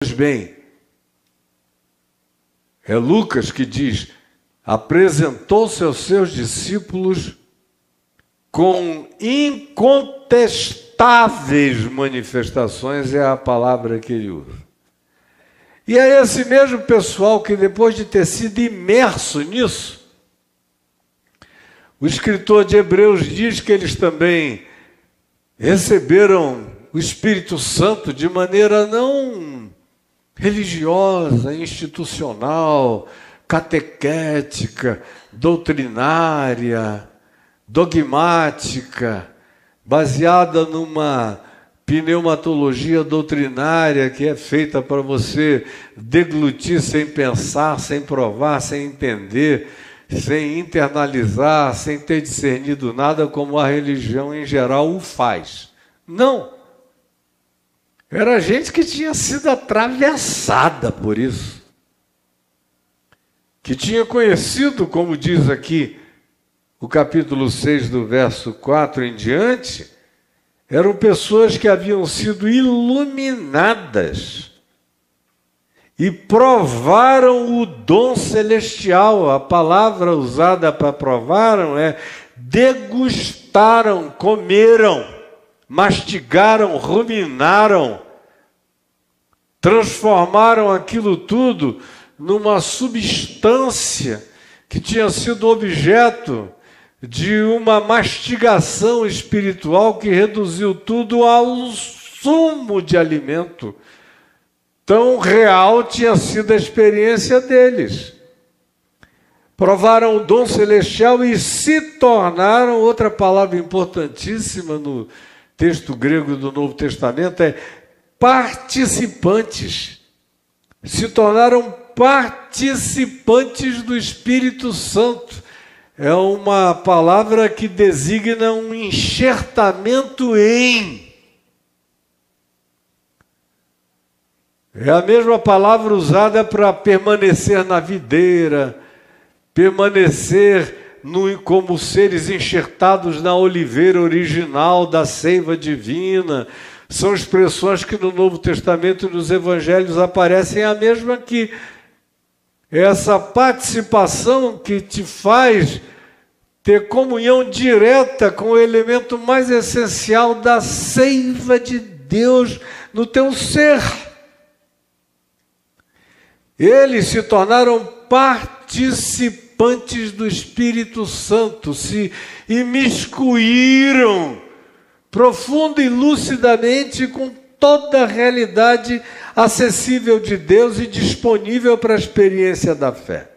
Pois bem, é Lucas que diz: apresentou-se aos seus discípulos com incontestáveis manifestações, é a palavra que ele usa. E é esse mesmo pessoal que, depois de ter sido imerso nisso, o escritor de Hebreus diz que eles também receberam o Espírito Santo de maneira não religiosa, institucional, catequética, doutrinária, dogmática, baseada numa pneumatologia doutrinária que é feita para você deglutir sem pensar, sem provar, sem entender, sem internalizar, sem ter discernido nada, como a religião em geral o faz. Não. Era gente que tinha sido atravessada por isso, que tinha conhecido, como diz aqui o capítulo 6 do verso 4 em diante, eram pessoas que haviam sido iluminadas e provaram o dom celestial. A palavra usada para provaram é degustaram, comeram, mastigaram, ruminaram, transformaram aquilo tudo numa substância que tinha sido objeto de uma mastigação espiritual que reduziu tudo ao sumo de alimento. Tão real tinha sido a experiência deles. Provaram o dom celestial e se tornaram, outra palavra importantíssima no texto grego do Novo Testamento é participantes. Se tornaram participantes do Espírito Santo. É uma palavra que designa um enxertamento em. É a mesma palavra usada para permanecer na videira, permanecer como seres enxertados na oliveira original da seiva divina. São expressões que no Novo Testamento e nos Evangelhos aparecem a mesma que essa participação que te faz ter comunhão direta com o elemento mais essencial da seiva de Deus no teu ser. Eles se tornaram participantes do Espírito Santo, se imiscuíram profunda e lucidamente com toda a realidade acessível de Deus e disponível para a experiência da fé.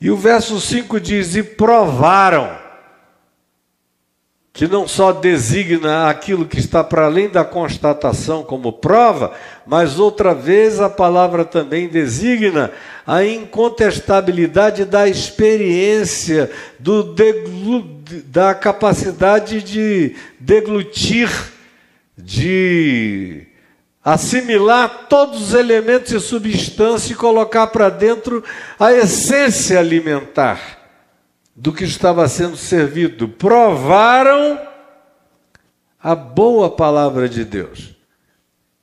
E o verso 5 diz: e provaram, que não só designa aquilo que está para além da constatação como prova, mas outra vez a palavra também designa a incontestabilidade da experiência, da capacidade de deglutir, de assimilar todos os elementos e substância e colocar para dentro a essência alimentar do que estava sendo servido. Provaram a boa palavra de Deus,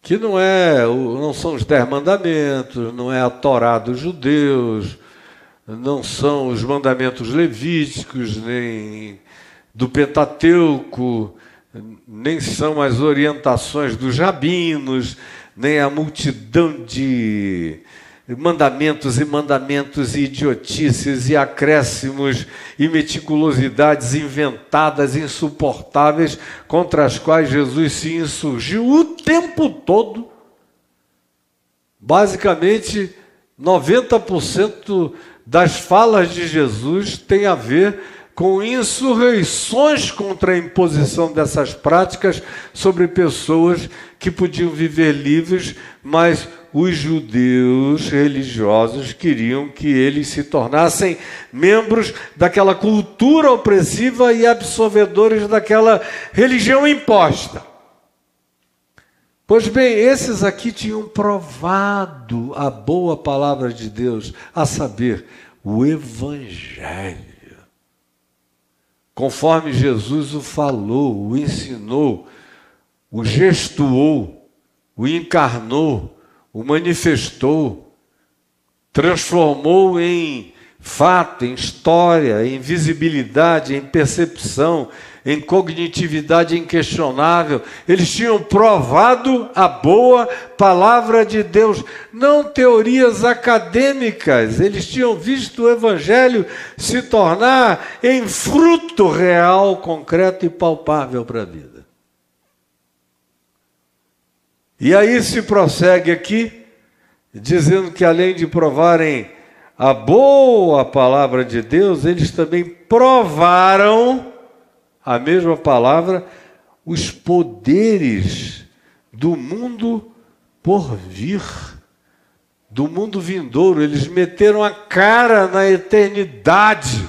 que não são os 10 mandamentos, não é a Torá dos judeus, não são os mandamentos levíticos, nem do Pentateuco, nem são as orientações dos rabinos, nem a multidão de mandamentos e idiotices e acréscimos e meticulosidades inventadas, insuportáveis, contra as quais Jesus se insurgiu o tempo todo. Basicamente, 90% das falas de Jesus tem a ver com insurreições contra a imposição dessas práticas sobre pessoas que podiam viver livres, mas os judeus religiosos queriam que eles se tornassem membros daquela cultura opressiva e absorvedores daquela religião imposta. Pois bem, esses aqui tinham provado a boa palavra de Deus, a saber, o Evangelho. Conforme Jesus o falou, o ensinou, o gestuou, o encarnou, o manifestou, transformou em fato, em história, em visibilidade, em percepção, em cognitividade inquestionável. Eles tinham provado a boa palavra de Deus, não teorias acadêmicas. Eles tinham visto o Evangelho se tornar em fruto real, concreto e palpável para a vida. E aí se prossegue aqui, dizendo que além de provarem a boa palavra de Deus, eles também provaram a mesma palavra, os poderes do mundo por vir, do mundo vindouro. Eles meteram a cara na eternidade.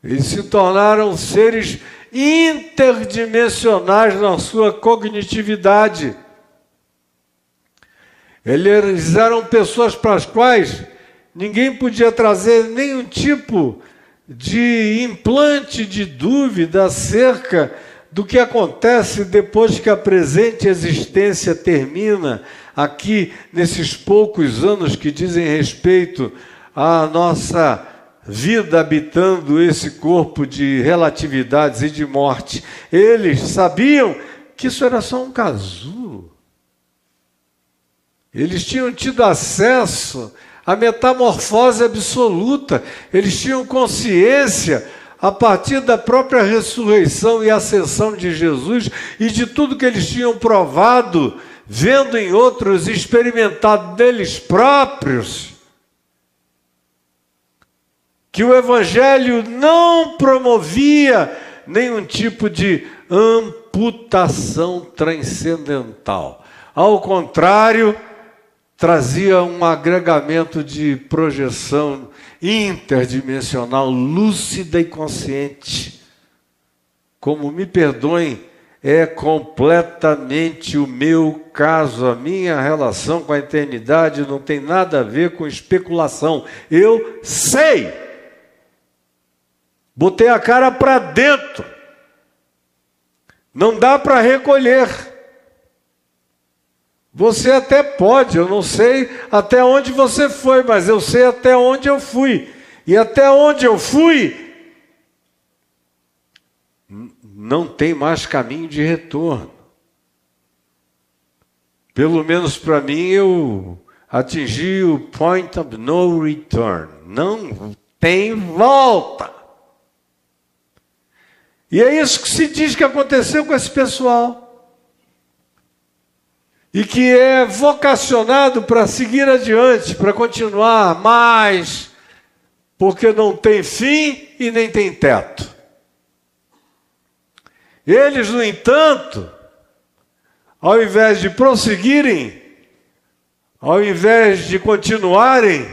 Eles se tornaram seres interdimensionais na sua cognitividade. Eles eram pessoas para as quais ninguém podia trazer nenhum tipo de implante de dúvida acerca do que acontece depois que a presente existência termina, aqui nesses poucos anos que dizem respeito à nossa vida habitando esse corpo de relatividades e de morte. Eles sabiam que isso era só um casulo. Eles tinham tido acesso à metamorfose absoluta. Eles tinham consciência, a partir da própria ressurreição e ascensão de Jesus e de tudo que eles tinham provado, vendo em outros, experimentado deles próprios, que o Evangelho não promovia nenhum tipo de amputação transcendental. Ao contrário, trazia um agregamento de projeção interdimensional, lúcida e consciente. Como, me perdoem, é completamente o meu caso. A minha relação com a eternidade não tem nada a ver com especulação. Eu sei. Botei a cara para dentro. Não dá para recolher. Você até pode, eu não sei até onde você foi, mas eu sei até onde eu fui. E até onde eu fui, não tem mais caminho de retorno. Pelo menos para mim, eu atingi o point of no return. Não tem volta. E é isso que se diz que aconteceu com esse pessoal. E que é vocacionado para seguir adiante, para continuar mais, porque não tem fim e nem tem teto. Eles, no entanto, ao invés de prosseguirem, ao invés de continuarem,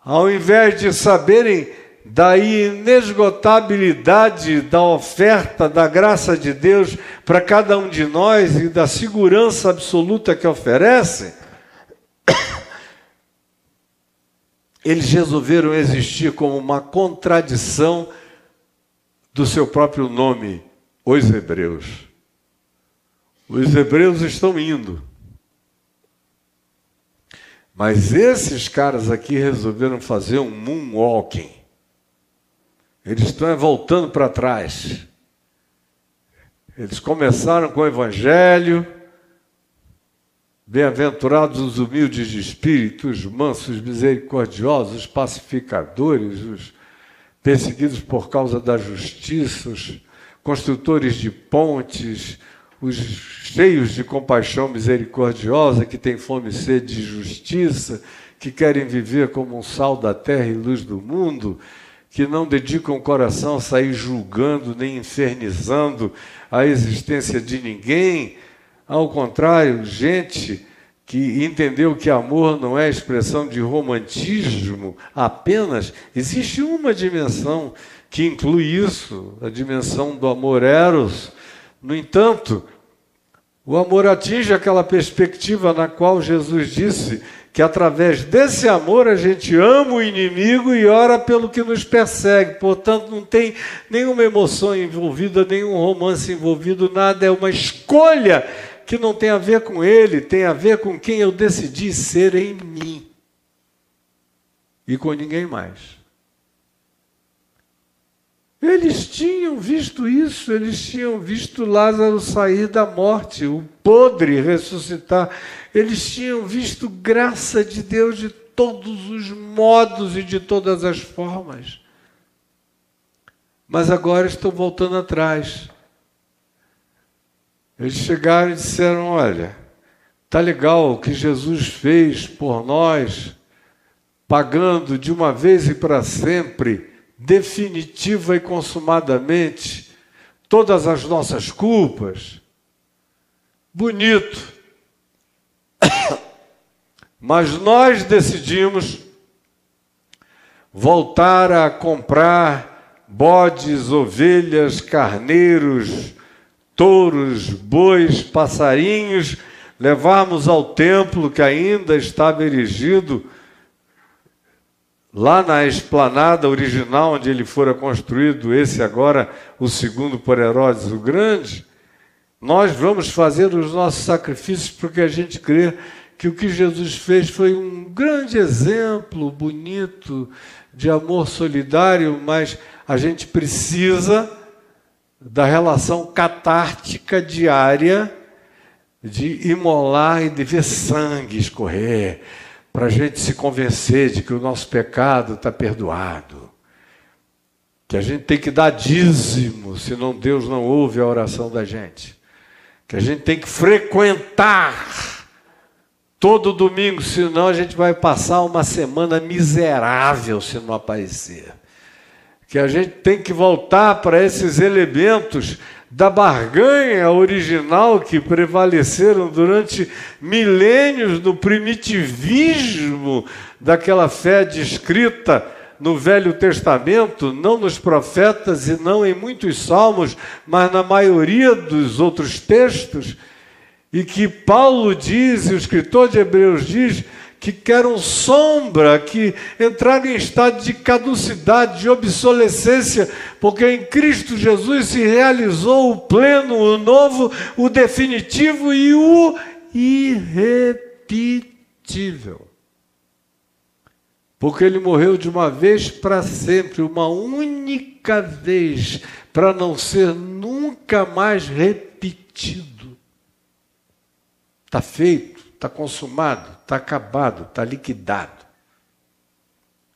ao invés de saberem da inesgotabilidade da oferta da graça de Deus para cada um de nós e da segurança absoluta que oferece, eles resolveram existir como uma contradição do seu próprio nome, os hebreus. Os hebreus estão indo. Mas esses caras aqui resolveram fazer um moonwalking. Eles estão voltando para trás. Eles começaram com o Evangelho. Bem-aventurados os humildes de espírito, os mansos, misericordiosos, os pacificadores, os perseguidos por causa da justiça, os construtores de pontes, os cheios de compaixão misericordiosa, que têm fome e sede de justiça, que querem viver como um sal da terra e luz do mundo, que não dedicam o coração a sair julgando nem infernizando a existência de ninguém. Ao contrário, gente que entendeu que amor não é expressão de romantismo apenas. Existe uma dimensão que inclui isso, a dimensão do amor eros. No entanto, O amor atinge aquela perspectiva na qual Jesus disse que através desse amor a gente ama o inimigo e ora pelo que nos persegue. Portanto, não tem nenhuma emoção envolvida, nenhum romance envolvido, nada. É uma escolha que não tem a ver com ele, tem a ver com quem eu decidi ser em mim e com ninguém mais. Eles tinham visto isso, eles tinham visto Lázaro sair da morte, o podre ressuscitar. Eles tinham visto graça de Deus de todos os modos e de todas as formas. Mas agora estão voltando atrás. Eles chegaram e disseram, olha, tá legal o que Jesus fez por nós, pagando de uma vez e para sempre, definitiva e consumadamente, todas as nossas culpas. Bonito. Mas nós decidimos voltar a comprar bodes, ovelhas, carneiros, touros, bois, passarinhos, levarmos ao templo que ainda estava erigido lá na esplanada original onde ele fora construído, esse agora o segundo por Herodes o Grande. Nós vamos fazer os nossos sacrifícios porque a gente crê que o que Jesus fez foi um grande exemplo bonito de amor solidário, mas a gente precisa da relação catártica diária de imolar e de ver sangue escorrer, para a gente se convencer de que o nosso pecado está perdoado, que a gente tem que dar dízimo, senão Deus não ouve a oração da gente, que a gente tem que frequentar todo domingo, senão a gente vai passar uma semana miserável se não aparecer, que a gente tem que voltar para esses elementos da barganha original que prevaleceram durante milênios no primitivismo daquela fé descrita no Velho Testamento, não nos profetas e não em muitos salmos, mas na maioria dos outros textos, e que Paulo diz, e o escritor de Hebreus diz, que eram sombra, que entraram em estado de caducidade, de obsolescência, porque em Cristo Jesus se realizou o pleno, o novo, o definitivo e o irrepetível. Porque ele morreu de uma vez para sempre, uma única vez, para não ser nunca mais repetido. Está feito, está consumado, está acabado, está liquidado.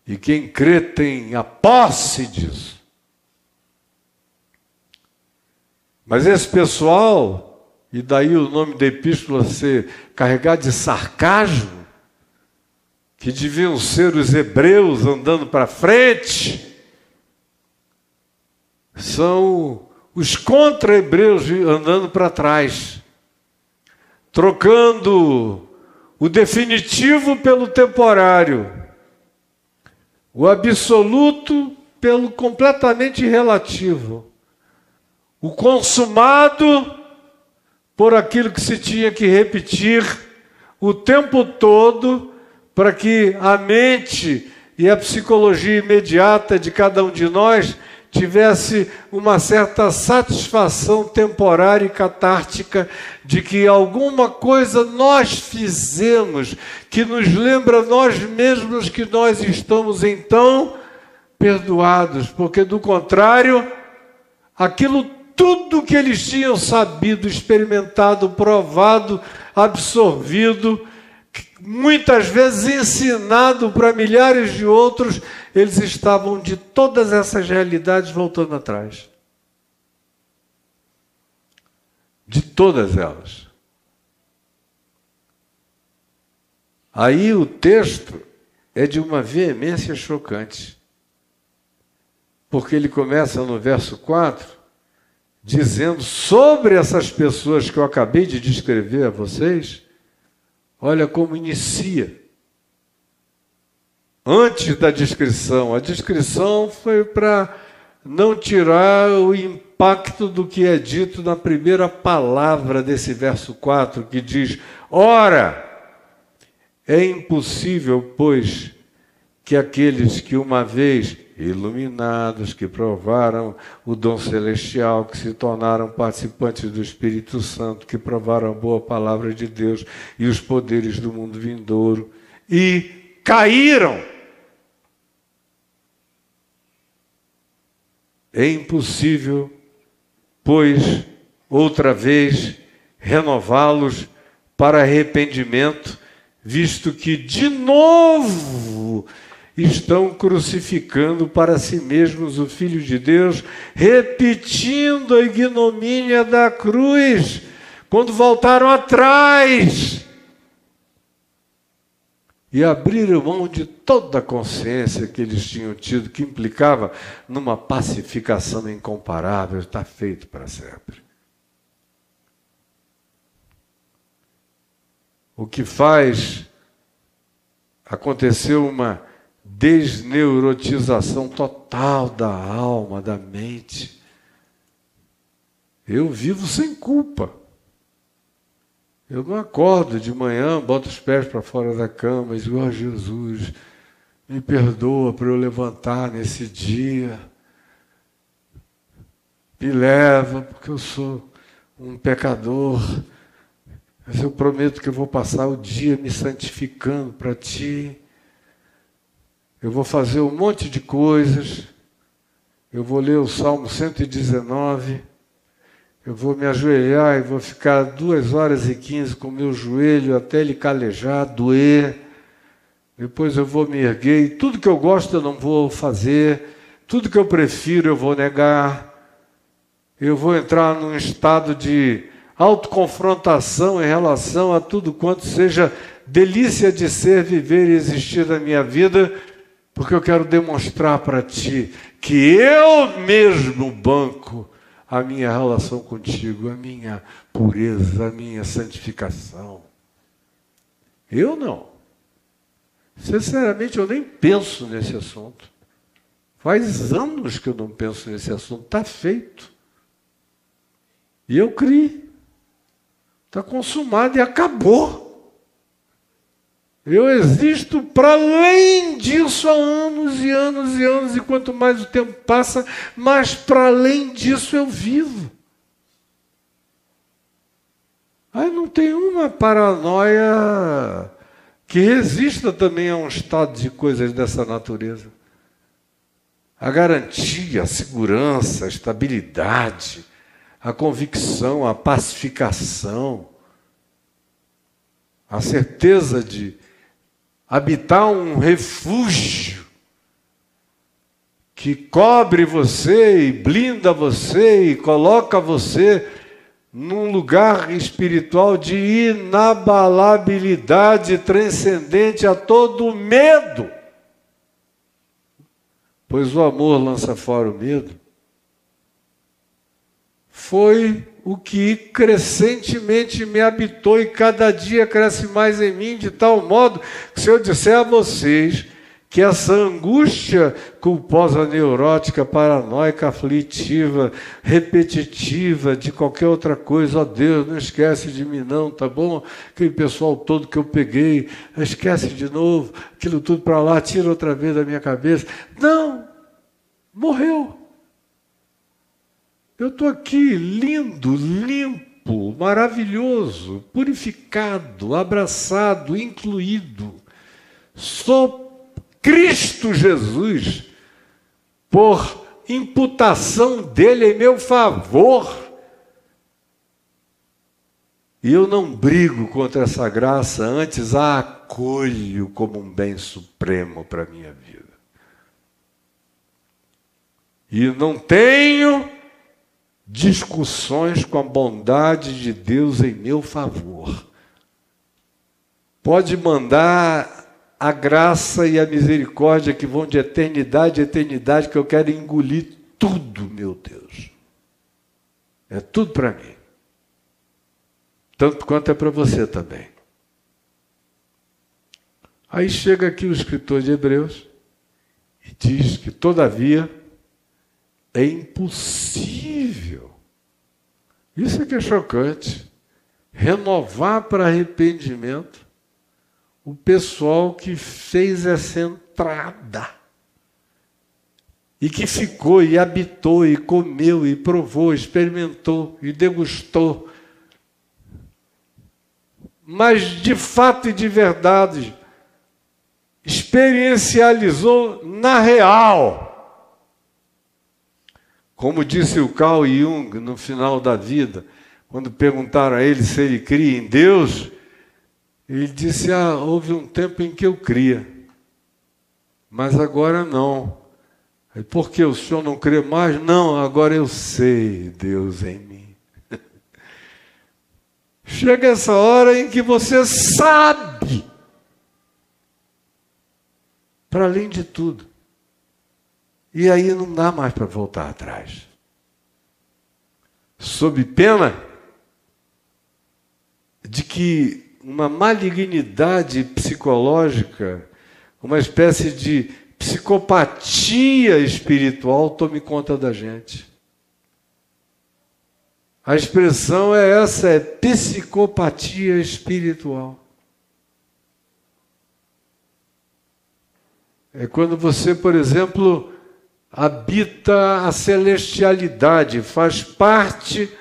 E quem crê tem a posse disso. Mas esse pessoal, e daí o nome da epístola ser carregado de sarcasmo, que deviam ser os hebreus andando para frente, são os contra-hebreus andando para trás, trocando o definitivo pelo temporário, o absoluto pelo completamente relativo, o consumado por aquilo que se tinha que repetir o tempo todo, para que a mente e a psicologia imediata de cada um de nós tivesse uma certa satisfação temporária e catártica de que alguma coisa nós fizemos que nos lembra nós mesmos que nós estamos então perdoados, porque do contrário, aquilo tudo que eles tinham sabido, experimentado, provado, absorvido, muitas vezes ensinado para milhares de outros, eles estavam de todas essas realidades voltando atrás. De todas elas. Aí o texto é de uma veemência chocante. Porque ele começa no verso 4, dizendo sobre essas pessoas que eu acabei de descrever a vocês. Olha como inicia. Antes da descrição. A descrição foi para não tirar o impacto do que é dito na primeira palavra desse verso 4, que diz: ora, é impossível, pois, que aqueles que uma vez iluminados, que provaram o dom celestial, que se tornaram participantes do Espírito Santo, que provaram a boa palavra de Deus e os poderes do mundo vindouro, e caíram. É impossível, pois, outra vez, renová-los para arrependimento, visto que, de novo, estão crucificando para si mesmos o Filho de Deus, repetindo a ignomínia da cruz, quando voltaram atrás e abriram mão de toda a consciência que eles tinham tido, que implicava numa pacificação incomparável, está feito para sempre. O que faz acontecer uma desneurotização total da alma, da mente. Eu vivo sem culpa. Eu não acordo de manhã, boto os pés para fora da cama e digo: Jesus, me perdoa por eu levantar nesse dia. Me leva, porque eu sou um pecador. Mas eu prometo que eu vou passar o dia me santificando para Ti. Eu vou fazer um monte de coisas. Eu vou ler o Salmo 119. Eu vou me ajoelhar e vou ficar 2h15 com o meu joelho até ele calejar, doer. Depois eu vou me erguer e tudo que eu gosto eu não vou fazer. Tudo que eu prefiro eu vou negar. Eu vou entrar num estado de autoconfrontação em relação a tudo quanto seja delícia de ser, viver e existir na minha vida, porque eu quero demonstrar para Ti que eu mesmo banco a minha relação contigo, a minha pureza, a minha santificação. Eu não. Sinceramente, eu nem penso nesse assunto. Faz anos que eu não penso nesse assunto. Está feito. E eu criei. Está consumado e acabou. Eu existo para além disso há anos e anos e anos, e quanto mais o tempo passa, mais para além disso eu vivo. Aí não tem uma paranoia que resista também a um estado de coisas dessa natureza. A garantia, a segurança, a estabilidade, a convicção, a pacificação, a certeza de habitar um refúgio que cobre você e blinda você e coloca você num lugar espiritual de inabalabilidade transcendente a todo medo. Pois o amor lança fora o medo. Foi o que crescentemente me habitou e cada dia cresce mais em mim, de tal modo que se eu disser a vocês que essa angústia culposa, neurótica, paranoica, aflitiva, repetitiva, de qualquer outra coisa, ó Deus, não esquece de mim não, tá bom? Aquele pessoal todo que eu peguei, esquece de novo, aquilo tudo para lá, tira outra vez da minha cabeça. Não, morreu. Eu estou aqui lindo, limpo, maravilhoso, purificado, abraçado, incluído. Sou Cristo Jesus, por imputação dele em meu favor. E eu não brigo contra essa graça, antes a acolho como um bem supremo para a minha vida. E não tenho discussões com a bondade de Deus em meu favor. Pode mandar a graça e a misericórdia que vão de eternidade a eternidade, que eu quero engolir tudo, meu Deus. É tudo para mim. Tanto quanto é para você também. Aí chega aqui o escritor de Hebreus e diz que, todavia, É impossível. Isso é que é chocante. Renovar para arrependimento o pessoal que fez essa entrada. E que ficou, e habitou, e comeu, e provou, experimentou, e degustou. Mas, de fato e de verdade, experiencializou na real. Como disse o Carl Jung no final da vida, quando perguntaram a ele se ele cria em Deus, ele disse, houve um tempo em que eu cria, mas agora não. Por que o senhor não crê mais? Não, agora eu sei Deus em mim. Chega essa hora em que você sabe, para além de tudo. E aí não dá mais para voltar atrás. Sob pena de que uma malignidade psicológica, uma espécie de psicopatia espiritual tome conta da gente. A expressão é essa, é psicopatia espiritual. É quando você, por exemplo, habita a celestialidade, faz parte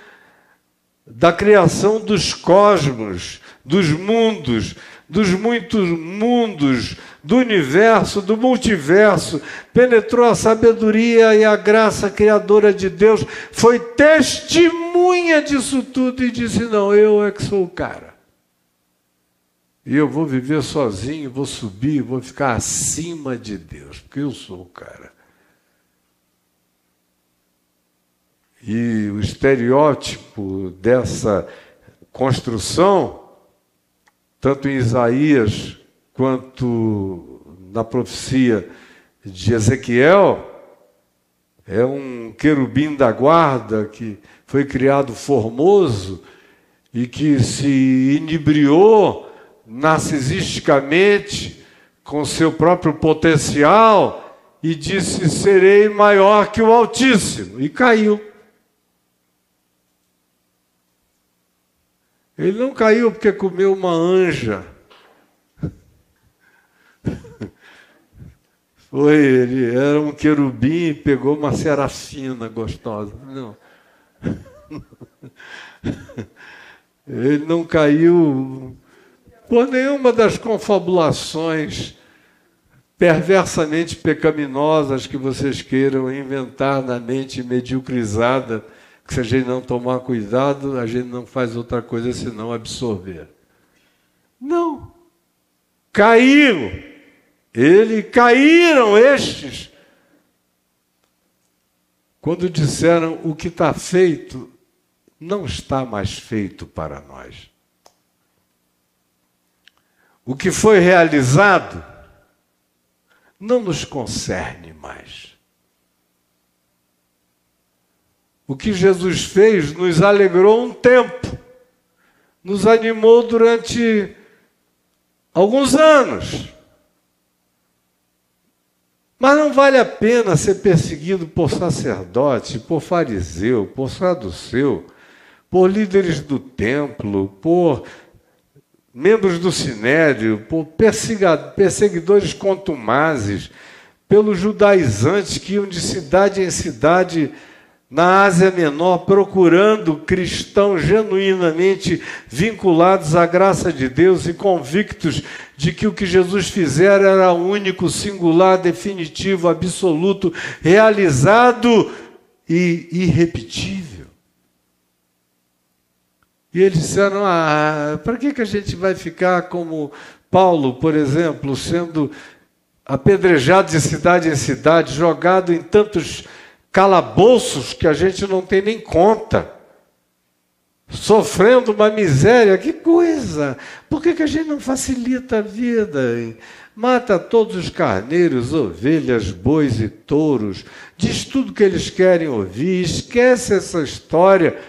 da criação dos cosmos, dos mundos, dos muitos mundos, do universo, do multiverso, penetrou a sabedoria e a graça criadora de Deus, foi testemunha disso tudo e disse, não, eu é que sou o cara. E eu vou viver sozinho, vou subir, vou ficar acima de Deus, porque eu sou o cara. E o estereótipo dessa construção, tanto em Isaías quanto na profecia de Ezequiel, é um querubim da guarda que foi criado formoso e que se inebriou narcisisticamente com seu próprio potencial e disse, serei maior que o Altíssimo, e caiu. Ele não caiu porque comeu uma anja. Ele era um querubim e pegou uma serafina gostosa. Não. Ele não caiu por nenhuma das confabulações perversamente pecaminosas que vocês queiram inventar na mente mediocrizada, que se a gente não tomar cuidado, a gente não faz outra coisa senão absorver. Não. Caíram estes, quando disseram o que está feito, não está mais feito para nós. O que foi realizado não nos concerne mais. O que Jesus fez nos alegrou um tempo, nos animou durante alguns anos. Mas não vale a pena ser perseguido por sacerdote, por fariseu, por saduceu, por líderes do templo, por membros do sinédrio, por perseguidores contumazes, pelos judaizantes que iam de cidade em cidade na Ásia Menor, procurando cristãos genuinamente vinculados à graça de Deus e convictos de que o que Jesus fizera era único, singular, definitivo, absoluto, realizado e irrepetível. E eles disseram, para que a gente vai ficar como Paulo, por exemplo, sendo apedrejado de cidade em cidade, jogado em tantos calabouços que a gente não tem nem conta, sofrendo uma miséria, que coisa! Por que a gente não facilita a vida? Mata todos os carneiros, ovelhas, bois e touros, diz tudo que eles querem ouvir, esquece essa história,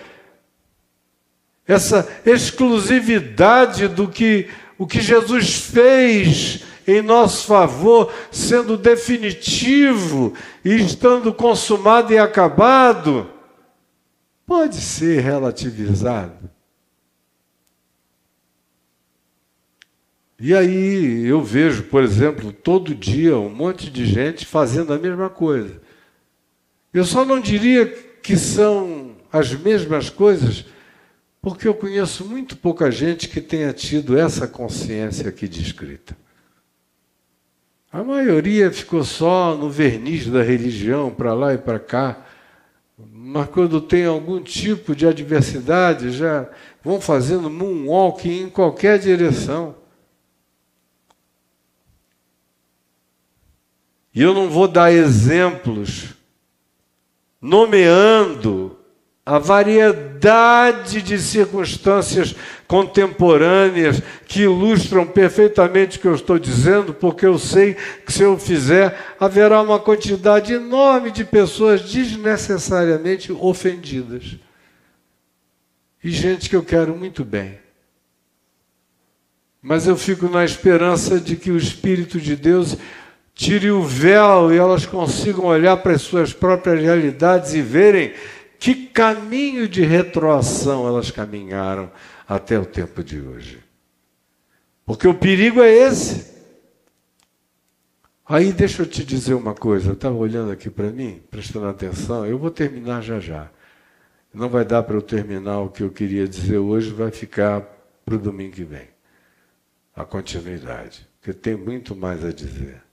essa exclusividade do que o que Jesus fez em nosso favor, sendo definitivo e estando consumado e acabado, pode ser relativizado. E aí eu vejo, por exemplo, todo dia um monte de gente fazendo a mesma coisa. Eu só não diria que são as mesmas coisas, porque eu conheço muito pouca gente que tenha tido essa consciência aqui descrita. A maioria ficou só no verniz da religião, para lá e para cá, mas quando tem algum tipo de adversidade, já vão fazendo moonwalk em qualquer direção. E eu não vou dar exemplos nomeando a variedade de circunstâncias contemporâneas que ilustram perfeitamente o que eu estou dizendo, porque eu sei que se eu fizer, haverá uma quantidade enorme de pessoas desnecessariamente ofendidas. E gente que eu quero muito bem. Mas eu fico na esperança de que o Espírito de Deus tire o véu e elas consigam olhar para as suas próprias realidades e verem que caminho de retroação elas caminharam até o tempo de hoje. Porque o perigo é esse. Aí deixa eu te dizer uma coisa, estava olhando aqui para mim, prestando atenção, eu vou terminar já já. Não vai dar para eu terminar o que eu queria dizer hoje, vai ficar para o domingo que vem. A continuidade, porque tem muito mais a dizer.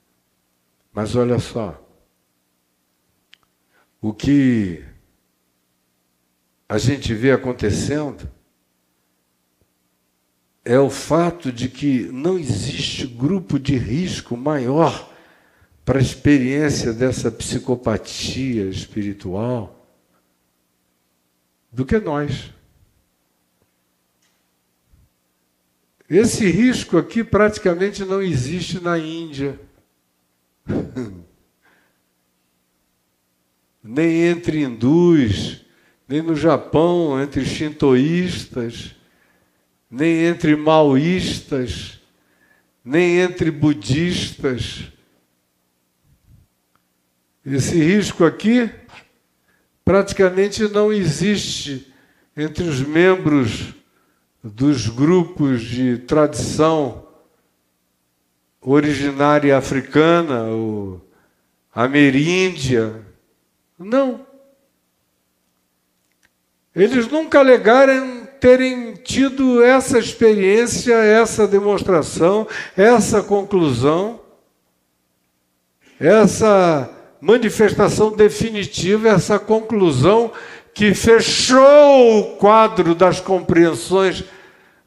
Mas olha só, o que a gente vê acontecendo é o fato de que não existe grupo de risco maior para a experiência dessa psicopatia espiritual do que nós. Esse risco aqui praticamente não existe na Índia. Nem entre hindus, nem no Japão, entre shintoístas, nem entre maoístas, nem entre budistas. Esse risco aqui praticamente não existe entre os membros dos grupos de tradição originária africana, ou ameríndia. Não. Eles nunca alegaram terem tido essa experiência, essa demonstração, essa conclusão, essa manifestação definitiva, essa conclusão que fechou o quadro das compreensões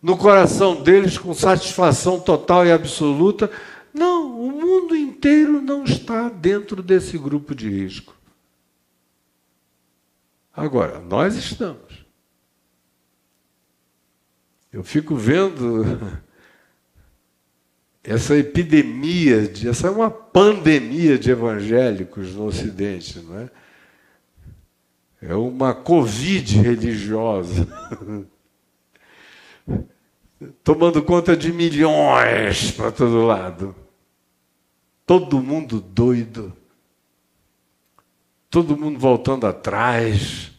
no coração deles com satisfação total e absoluta. Não, o mundo inteiro não está dentro desse grupo de risco. Agora, nós estamos. Eu fico vendo essa epidemia, essa é uma pandemia de evangélicos no Ocidente, não é? É uma Covid religiosa. Tomando conta de milhões para todo lado. Todo mundo doido. Todo mundo voltando atrás.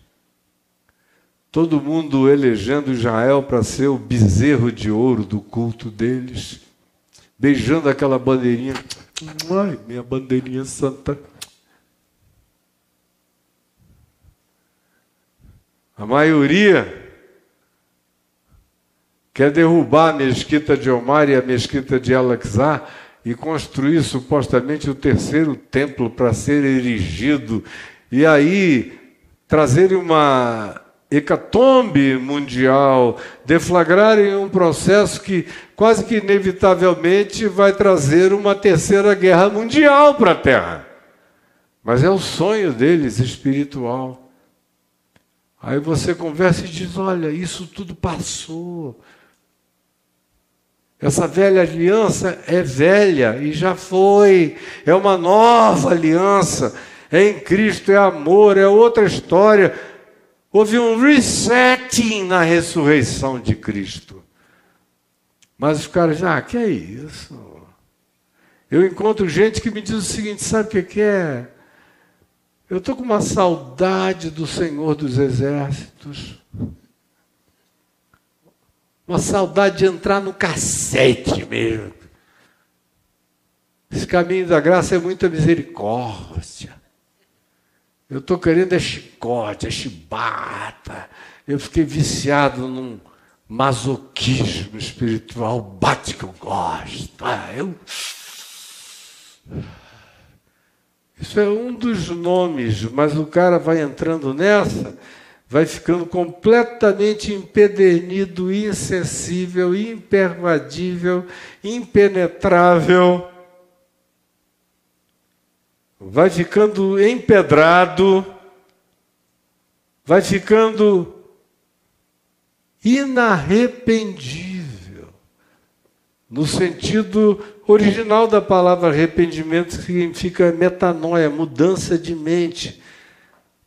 Todo mundo elegendo Israel para ser o bezerro de ouro do culto deles. Beijando aquela bandeirinha. Ai, minha bandeirinha santa. A maioria quer derrubar a mesquita de Omar e a mesquita de Al-Aqsa e construir supostamente o terceiro templo para ser erigido. E aí trazerem uma hecatombe mundial, deflagrarem um processo que quase que inevitavelmente vai trazer uma terceira guerra mundial para a Terra. Mas é o sonho deles espiritual. Aí você conversa e diz, olha, isso tudo passou. Essa velha aliança é velha e já foi. É uma nova aliança. É em Cristo, é amor, é outra história. Houve um resetting na ressurreição de Cristo. Mas os caras dizem, que é isso? Eu encontro gente que me diz o seguinte: sabe o que é? Eu estou com uma saudade do Senhor dos Exércitos. Uma saudade de entrar no cacete mesmo. Esse caminho da graça é muita misericórdia. Eu estou querendo chicote, chibata. Eu fiquei viciado num masoquismo espiritual. Bate que eu gosto. Isso é um dos nomes, mas o cara vai entrando nessa, vai ficando completamente empedernido, insensível, impervadível, impenetrável. Vai ficando empedrado, vai ficando inarrependível. No sentido original da palavra arrependimento, significa metanoia, mudança de mente,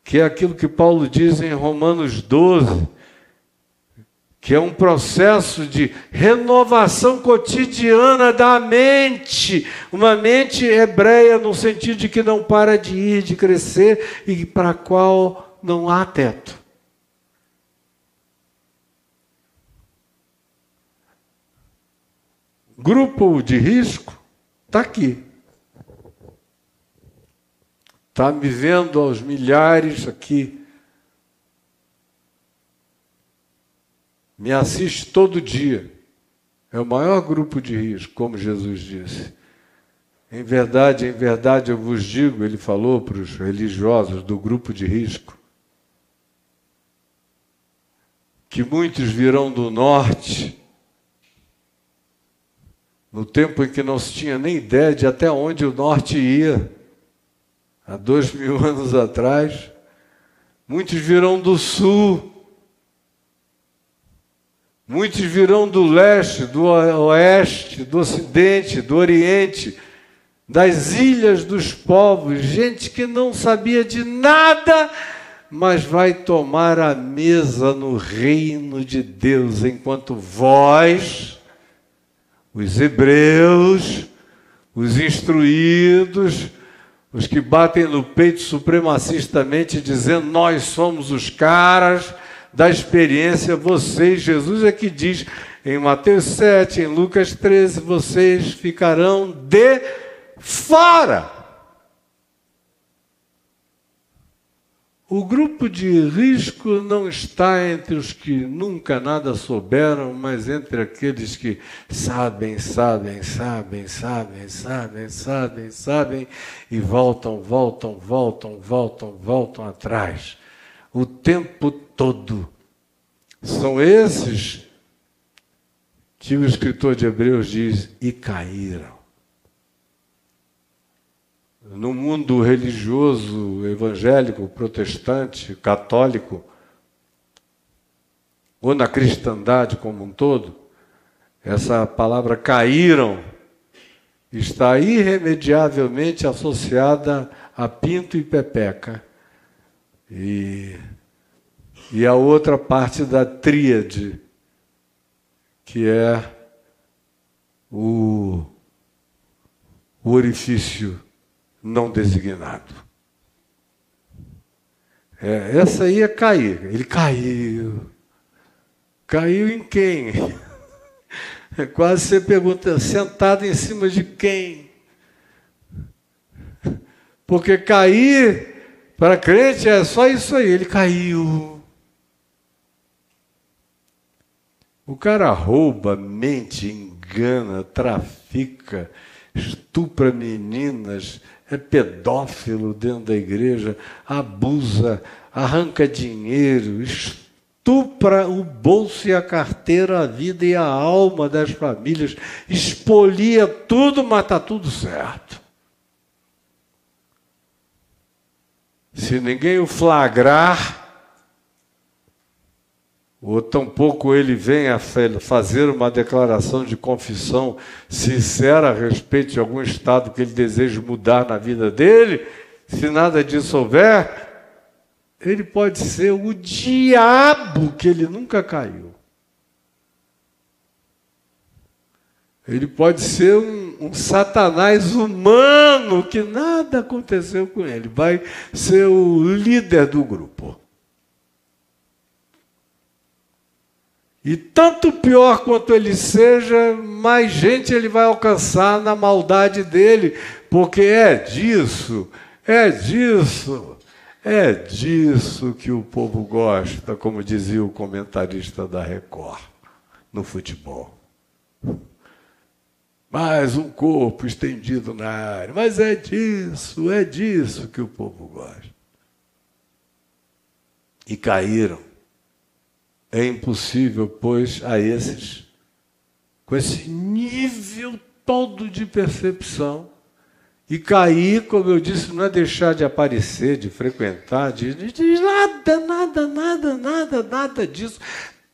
que é aquilo que Paulo diz em Romanos 12, que é um processo de renovação cotidiana da mente, uma mente hebreia no sentido de que não para de ir, de crescer e para a qual não há teto. Grupo de risco está aqui. Está me vendo aos milhares aqui. Me assiste todo dia. É o maior grupo de risco, como Jesus disse. Em verdade eu vos digo, ele falou para os religiosos do grupo de risco, que muitos virão do norte, no tempo em que não se tinha nem ideia de até onde o norte ia, há 2000 anos atrás. Muitos virão do sul, muitos virão do leste, do oeste, do ocidente, do oriente, das ilhas dos povos, gente que não sabia de nada, mas vai tomar a mesa no reino de Deus, enquanto vós, os hebreus, os instruídos, os que batem no peito supremacistamente, dizendo: nós somos os caras da experiência, vocês, Jesus é que diz em Mateus 7, em Lucas 13, vocês ficarão de fora. O grupo de risco não está entre os que nunca nada souberam, mas entre aqueles que sabem e voltam atrás. O tempo todo. São esses que o escritor de Hebreus diz: e caíram. No mundo religioso, evangélico, protestante, católico, ou na cristandade como um todo, essa palavra caíram está irremediavelmente associada a pinto e pepeca. E a outra parte da tríade, que é o orifício não designado. Essa aí é cair. Ele caiu. Caiu em quem? É quase você pergunta, sentado em cima de quem? Porque cair, para crente, é só isso aí. Ele caiu. O cara rouba, mente, engana, trafica, estupra meninas, é pedófilo dentro da igreja, abusa, arranca dinheiro, estupra o bolso e a carteira, a vida e a alma das famílias, expolia tudo, mas está tudo certo. Se ninguém o flagrar, ou tampouco ele venha fazer uma declaração de confissão sincera a respeito de algum estado que ele deseja mudar na vida dele, se nada disso houver, ele pode ser o diabo que ele nunca caiu. Ele pode ser um um Satanás humano que nada aconteceu com ele. Vai ser o líder do grupo. E tanto pior quanto ele seja, mais gente ele vai alcançar na maldade dele, porque é disso que o povo gosta, como dizia o comentarista da Record, no futebol. Mais um corpo estendido na área, mas é disso que o povo gosta. E caíram. É impossível, pois, a esses, com esse nível todo de percepção, e cair, como eu disse, não é deixar de aparecer, de frequentar, de nada disso.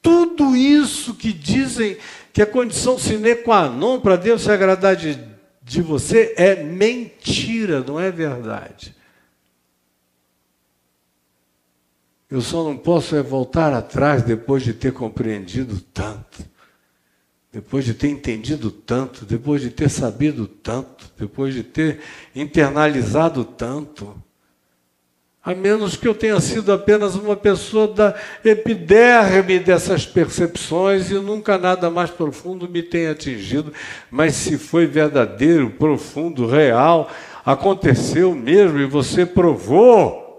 Tudo isso que dizem que é condição sine qua non para Deus se agradar de você é mentira, não é verdade. Eu só não posso voltar atrás depois de ter compreendido tanto, depois de ter entendido tanto, depois de ter sabido tanto, depois de ter internalizado tanto. A menos que eu tenha sido apenas uma pessoa da epiderme dessas percepções e nunca nada mais profundo me tenha atingido. Mas se foi verdadeiro, profundo, real, aconteceu mesmo e você provou,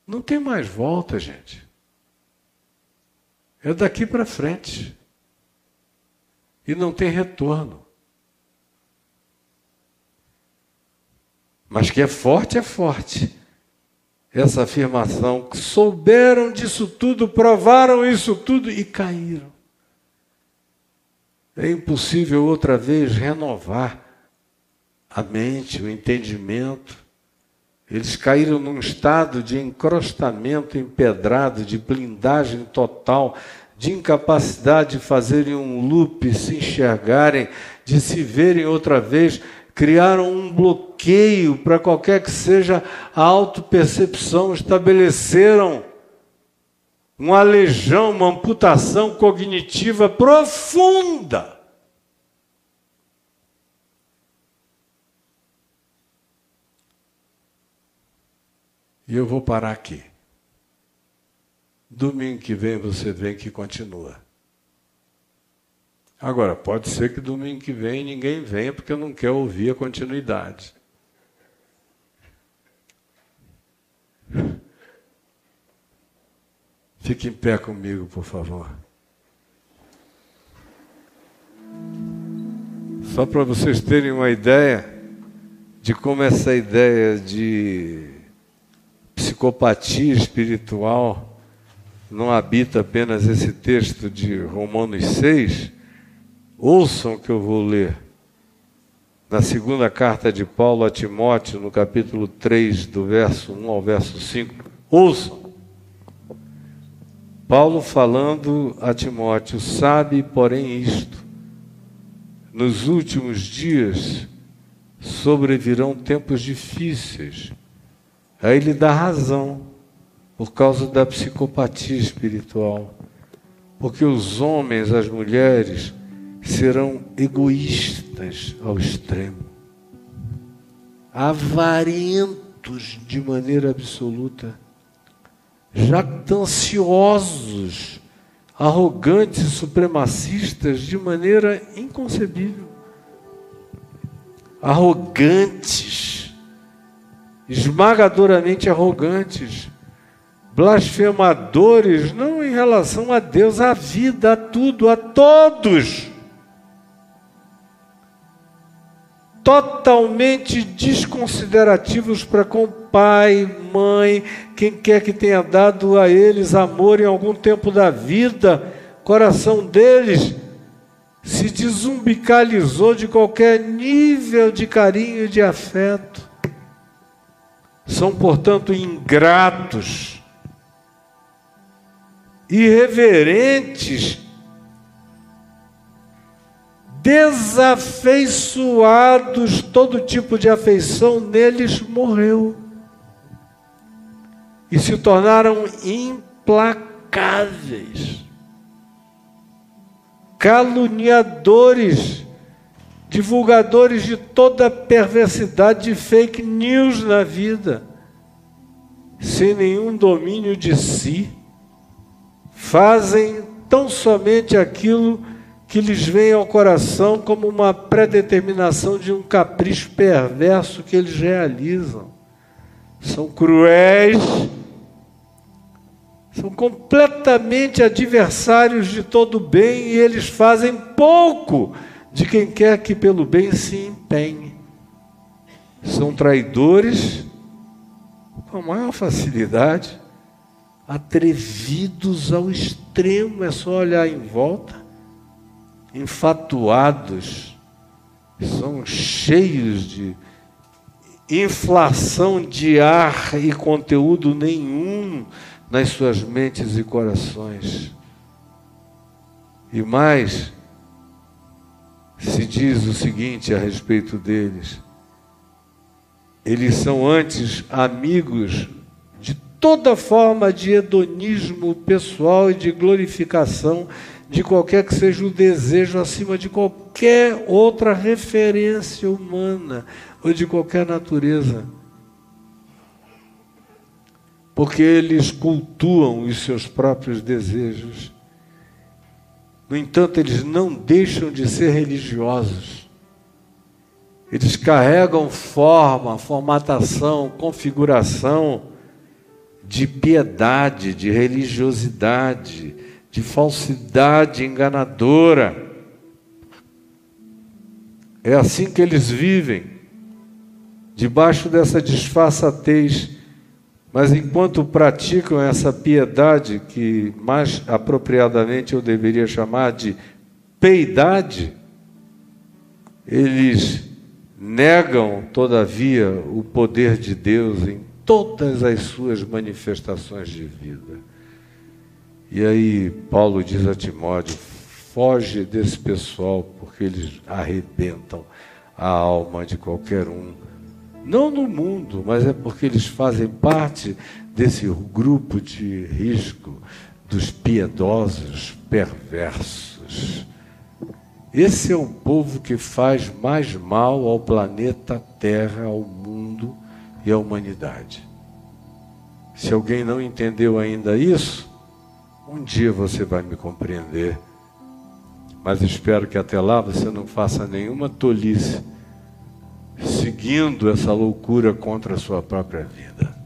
não tem mais volta, gente. É daqui para frente. E não tem retorno. Mas que é forte, é forte. Essa afirmação, que souberam disso tudo, provaram isso tudo e caíram. É impossível outra vez renovar a mente, o entendimento. Eles caíram num estado de encrostamento empedrado, de blindagem total, de incapacidade de fazerem um loop, se enxergarem, de se verem outra vez. Criaram um bloqueio para qualquer que seja a autopercepção, estabeleceram uma aleijão, uma amputação cognitiva profunda. E eu vou parar aqui. Domingo que vem você vem que continua. Agora, pode ser que domingo que vem ninguém venha porque não quer ouvir a continuidade. Fique em pé comigo, por favor. Só para vocês terem uma ideia de como essa ideia de psicopatia espiritual não habita apenas esse texto de Romanos 6, ouçam o que eu vou ler. Na segunda carta de Paulo a Timóteo, no capítulo 3, do verso 1 ao verso 5. Ouçam. Paulo falando a Timóteo, sabe, porém, isto: nos últimos dias sobrevirão tempos difíceis. Aí ele dá razão, por causa da psicopatia espiritual. Porque os homens, as mulheres, serão egoístas ao extremo, avarentos de maneira absoluta, jactanciosos, arrogantes e supremacistas de maneira inconcebível. Arrogantes, esmagadoramente arrogantes, blasfemadores, não em relação a Deus, à vida, a tudo, a todos. Totalmente desconsiderativos para com pai, mãe, quem quer que tenha dado a eles amor em algum tempo da vida. Coração deles se desumbicalizou de qualquer nível de carinho e de afeto. São, portanto, ingratos, irreverentes, desafeiçoados, todo tipo de afeição neles morreu. E se tornaram implacáveis. caluniadores, divulgadores de toda a perversidade de fake news na vida, sem nenhum domínio de si, fazem tão somente aquilo que lhes vem ao coração como uma predeterminação de um capricho perverso que eles realizam. São cruéis, são completamente adversários de todo o bem e eles fazem pouco de quem quer que pelo bem se empenhe. São traidores com a maior facilidade, atrevidos ao extremo, é só olhar em volta, enfatuados, são cheios de inflação de ar e conteúdo nenhum nas suas mentes e corações. E mais, se diz o seguinte a respeito deles: eles são antes amigos de toda forma de hedonismo pessoal e de glorificação de qualquer que seja o desejo acima de qualquer outra referência humana ou de qualquer natureza. Porque eles cultuam os seus próprios desejos. No entanto, eles não deixam de ser religiosos. Eles carregam formatação, configuração de piedade, de religiosidade, de falsidade enganadora. É assim que eles vivem, debaixo dessa disfarçatez. Mas enquanto praticam essa piedade, que mais apropriadamente eu deveria chamar de peidade, eles negam, todavia, o poder de Deus em todas as suas manifestações de vida. E aí Paulo diz a Timóteo: foge desse pessoal, porque eles arrebentam a alma de qualquer um. Não no mundo, mas é porque eles fazem parte desse grupo de risco dos piedosos perversos. Esse é o povo que faz mais mal ao planeta Terra, ao mundo e à humanidade. Se alguém não entendeu ainda isso, um dia você vai me compreender. Mas espero que até lá você não faça nenhuma tolice, seguindo essa loucura contra a sua própria vida.